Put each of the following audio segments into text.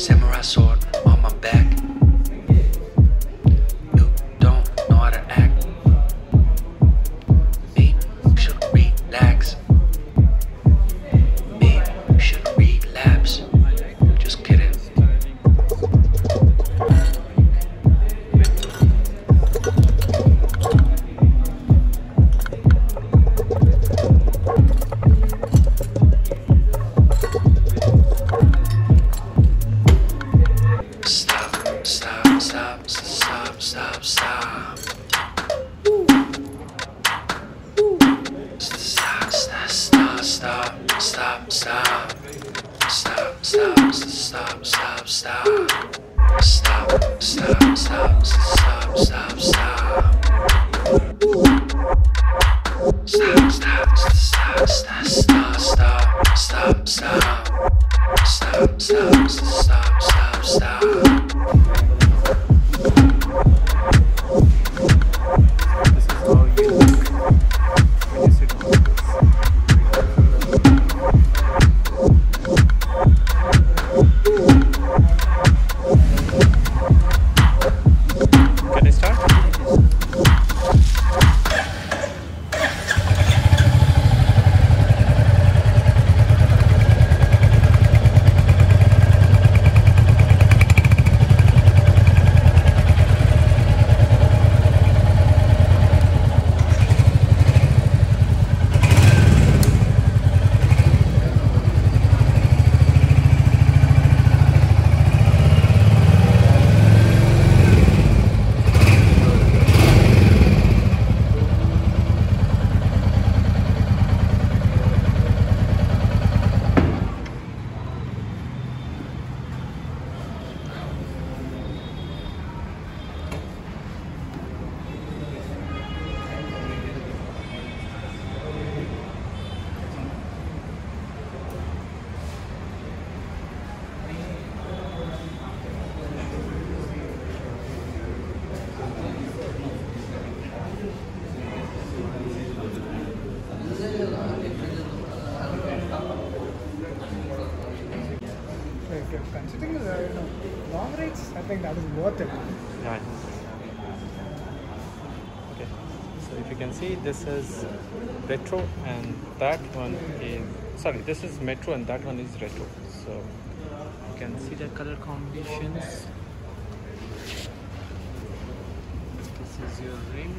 samurai sword on my back. You don't know how to act. Maybe you should relax. Maybe you should relapse. Just kidding. Considering the long rides, I think that is worth it. Yeah. Okay. So if you can see, this is retro, and that one is this is metro, and that one is retro. So you can see the color combinations. This is your ring.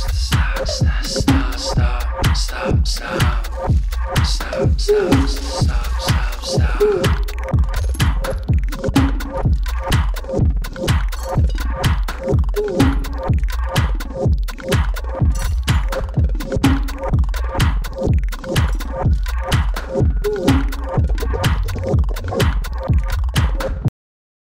Stop.